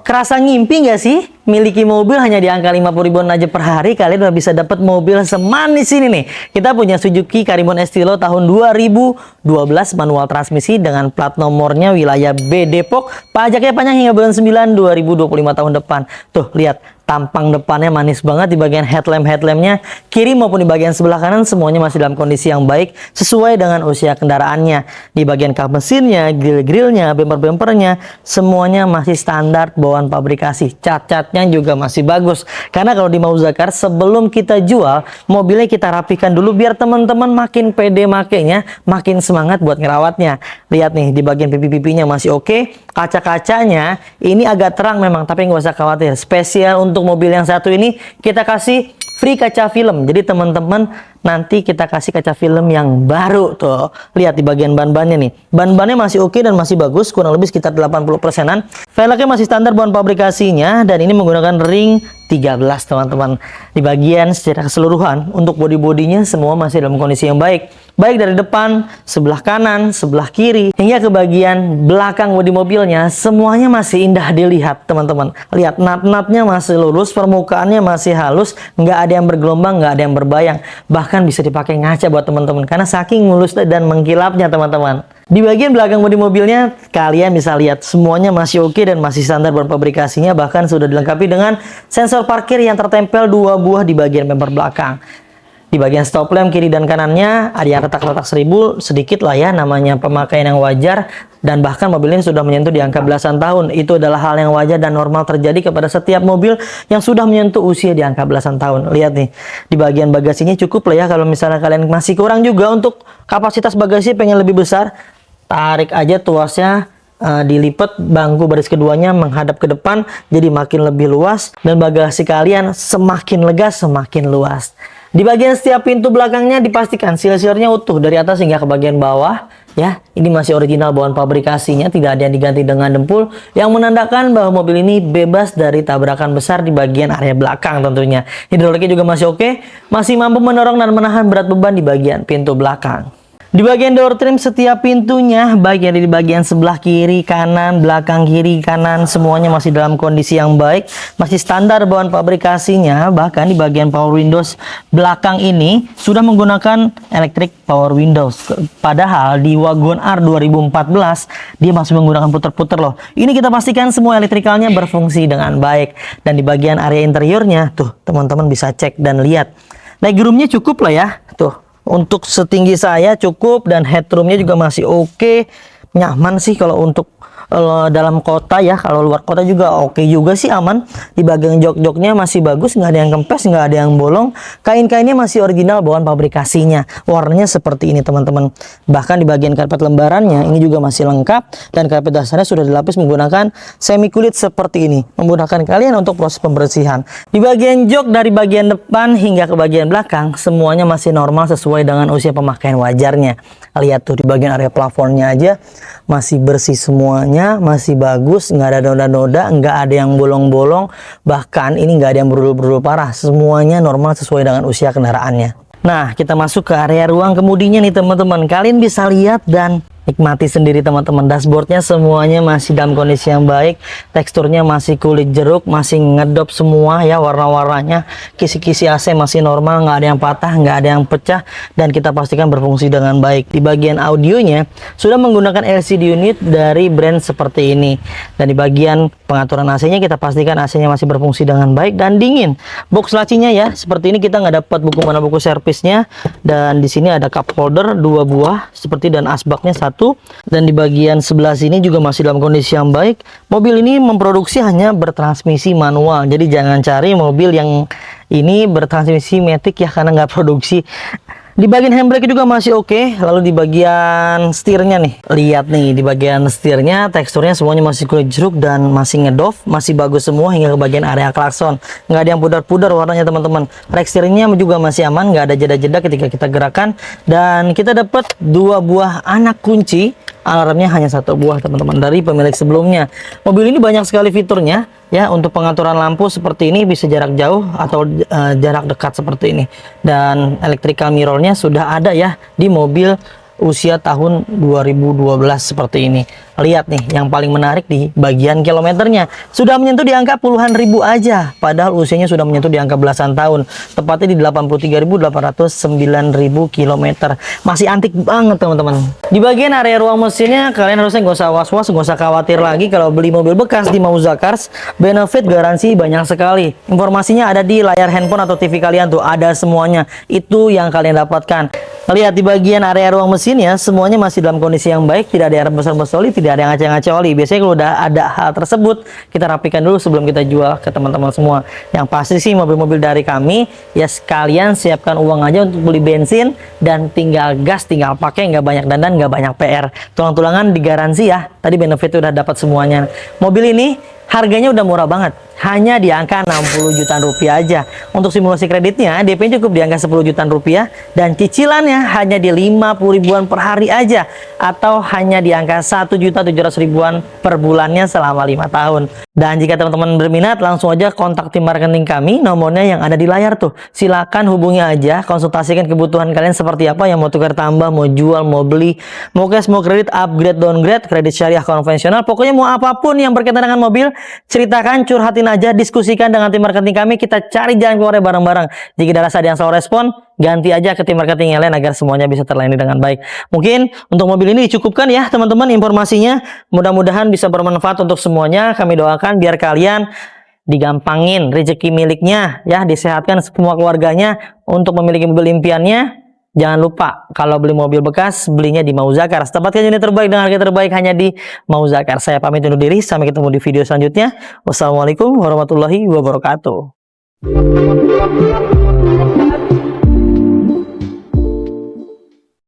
Kerasa ngimpi nggak sih? Miliki mobil hanya di angka 50 ribuan aja per hari, kalian udah bisa dapat mobil semanis ini nih. Kita punya Suzuki Karimun Estilo tahun 2012 manual transmisi dengan plat nomornya wilayah B Depok. Pajaknya panjang hingga bulan 9 2025 tahun depan. Tuh, lihat. Tampang depannya manis banget, di bagian headlampnya kiri maupun di bagian sebelah kanan semuanya masih dalam kondisi yang baik sesuai dengan usia kendaraannya. Di bagian kap mesinnya, grill-grillnya, bumper-bumpernya semuanya masih standar bawaan pabrikasi. Cat-catnya juga masih bagus. Karena kalau di Mauzakar sebelum kita jual, mobilnya kita rapikan dulu biar teman-teman makin pede makainya, makin semangat buat ngerawatnya. Lihat nih, di bagian pipi-pipinya masih oke. Kaca-kacanya ini agak terang memang, tapi nggak usah khawatir. Spesial untuk mobil yang satu ini kita kasih free kaca film. Jadi teman-teman nanti kita kasih kaca film yang baru tuh. Lihat di bagian ban-bannya nih. Ban-bannya masih oke dan masih bagus, kurang lebih sekitar 80%-an. Velgnya masih standar bawaan pabrikasinya dan ini menggunakan ring 13 teman-teman. Di bagian secara keseluruhan untuk bodi-bodinya semua masih dalam kondisi yang baik. Baik dari depan, sebelah kanan, sebelah kiri, hingga ke bagian belakang bodi mobilnya semuanya masih indah dilihat teman-teman. Lihat nat-natnya masih lurus, permukaannya masih halus, nggak ada yang bergelombang, nggak ada yang berbayang. Bahkan bisa dipakai ngaca buat teman-teman karena saking mulus dan mengkilapnya teman-teman. Di bagian belakang bodi mobilnya kalian bisa lihat semuanya masih oke dan masih standar bawaan pabrikasinya, bahkan sudah dilengkapi dengan sensor parkir yang tertempel 2 buah di bagian bumper belakang. Di bagian stop lamp kiri dan kanannya ada yang retak-retak seribu sedikit lah ya, namanya pemakaian yang wajar, dan bahkan mobil ini sudah menyentuh di angka belasan tahun. Itu adalah hal yang wajar dan normal terjadi kepada setiap mobil yang sudah menyentuh usia di angka belasan tahun. Lihat nih, di bagian bagasinya cukup lah ya, kalau misalnya kalian masih kurang juga untuk kapasitas bagasi pengen lebih besar, tarik aja tuasnya, dilipat bangku baris keduanya menghadap ke depan, jadi makin lebih luas dan bagasi kalian semakin lega, semakin luas. Di bagian setiap pintu belakangnya dipastikan seal-sealnya utuh dari atas hingga ke bagian bawah ya. Ini masih original bawaan pabrikasinya, tidak ada yang diganti dengan dempul, yang menandakan bahwa mobil ini bebas dari tabrakan besar di bagian area belakang tentunya. Hidroliknya juga masih oke, masih mampu mendorong dan menahan berat beban di bagian pintu belakang. Di bagian door trim setiap pintunya, baik yang di bagian sebelah kiri, kanan, belakang, kiri, kanan, semuanya masih dalam kondisi yang baik, masih standar bawaan pabrikasinya. Bahkan di bagian power windows belakang ini sudah menggunakan electric power windows. Padahal di Wagon R 2014 dia masih menggunakan puter-puter loh. Ini kita pastikan semua elektrikalnya berfungsi dengan baik. Dan di bagian area interiornya tuh teman-teman bisa cek dan lihat. Legroomnya cukup lah ya, tuh. Untuk setinggi saya cukup dan headroomnya juga masih oke, nyaman sih kalau untuk dalam kota ya. Kalau luar kota juga oke juga sih, aman. Di bagian jok-joknya masih bagus, nggak ada yang kempes, nggak ada yang bolong. Kain-kainnya masih original bawaan pabrikasinya. Warnanya seperti ini teman-teman. Bahkan di bagian karpet lembarannya ini juga masih lengkap, dan karpet dasarnya sudah dilapis menggunakan semi kulit seperti ini, memudahkan kalian untuk proses pembersihan. Di bagian jok dari bagian depan hingga ke bagian belakang semuanya masih normal sesuai dengan usia pemakaian wajarnya. Lihat tuh di bagian area plafonnya aja masih bersih semuanya, masih bagus, nggak ada noda-noda, nggak ada yang bolong-bolong, bahkan ini nggak ada yang berudul-berudul parah. Semuanya normal sesuai dengan usia kendaraannya. Nah, kita masuk ke area ruang kemudinya nih teman-teman. Kalian bisa lihat dan nikmati sendiri teman-teman. Dashboardnya semuanya masih dalam kondisi yang baik, teksturnya masih kulit jeruk, masih ngedop semua ya warna-warnanya. Kisi-kisi AC masih normal, nggak ada yang patah, nggak ada yang pecah, dan kita pastikan berfungsi dengan baik. Di bagian audionya sudah menggunakan LCD unit dari brand seperti ini, dan di bagian pengaturan AC-nya kita pastikan AC-nya masih berfungsi dengan baik dan dingin. Box lacinya ya seperti ini, kita nggak dapat buku mana buku servisnya, dan di sini ada cup holder 2 buah seperti, dan asbaknya 1. Dan di bagian sebelah sini juga masih dalam kondisi yang baik. Mobil ini memproduksi hanya bertransmisi manual, jadi jangan cari mobil yang ini bertransmisi matic ya, karena nggak produksi. Di bagian handbrake juga masih oke. Lalu di bagian setirnya nih, lihat nih, di bagian setirnya teksturnya semuanya masih kulit jeruk dan masih ngedov, masih bagus semua hingga ke bagian area klakson. Nggak ada yang pudar-pudar warnanya teman-teman. Rek setirnya juga masih aman, nggak ada jeda-jeda ketika kita gerakan. Dan kita dapat 2 buah anak kunci. Alarmnya hanya 1 buah teman-teman dari pemilik sebelumnya. Mobil ini banyak sekali fiturnya ya. Untuk pengaturan lampu seperti ini, bisa jarak jauh atau jarak dekat seperti ini, dan electrical mirrornya sudah ada ya di mobil usia tahun 2012 seperti ini. Lihat nih, yang paling menarik di bagian kilometernya sudah menyentuh di angka puluhan ribu aja, padahal usianya sudah menyentuh di angka belasan tahun, tepatnya di 83.809.000 kilometer. Masih antik banget teman-teman. Di bagian area ruang mesinnya kalian harusnya nggak usah was-was, nggak usah khawatir lagi kalau beli mobil bekas di Mauza Cars. Benefit garansi banyak sekali. Informasinya ada di layar handphone atau TV kalian tuh, ada semuanya. Itu yang kalian dapatkan. Lihat di bagian area ruang mesinnya semuanya masih dalam kondisi yang baik, tidak ada yang besar-besar oli, tidak ada yang ngaceng-ngaceng oli. Biasanya kalau udah ada hal tersebut kita rapikan dulu sebelum kita jual ke teman-teman semua. Yang pasti sih mobil-mobil dari kami ya sekalian siapkan uang aja untuk beli bensin dan tinggal gas, tinggal pakai, nggak banyak dandan, nggak banyak PR. Tulang-tulangan digaransi ya. Tadi benefit udah dapat semuanya. Mobil ini harganya udah murah banget, hanya di angka 60 jutaan rupiah aja. Untuk simulasi kreditnya, DP cukup di angka 10 jutaan rupiah dan cicilannya hanya di 50 ribuan per hari aja, atau hanya di angka 1.700.000-an per bulannya selama 5 tahun. Dan jika teman-teman berminat, langsung aja kontak tim marketing kami, nomornya yang ada di layar tuh. Silakan hubungi aja, konsultasikan kebutuhan kalian seperti apa, yang mau tukar tambah, mau jual, mau beli, mau cash, mau kredit, upgrade, downgrade, kredit syariah konvensional, pokoknya mau apapun yang berkaitan dengan mobil, ceritakan, curhatin aja, diskusikan dengan tim marketing kami, kita cari jalan keluarnya bareng-bareng. Jika ada yang salah respon, ganti aja ke tim marketing yang lain agar semuanya bisa terlayani dengan baik. Mungkin untuk mobil ini dicukupkan ya teman-teman informasinya. Mudah-mudahan bisa bermanfaat untuk semuanya. Kami doakan biar kalian digampangin rezeki miliknya ya, disehatkan semua keluarganya untuk memiliki mobil impiannya. Jangan lupa kalau beli mobil bekas belinya di Mauza Cars. Dapatkan unit terbaik dengan harga terbaik hanya di Mauza Cars. Saya pamit undur diri, sampai ketemu di video selanjutnya. Wassalamualaikum warahmatullahi wabarakatuh.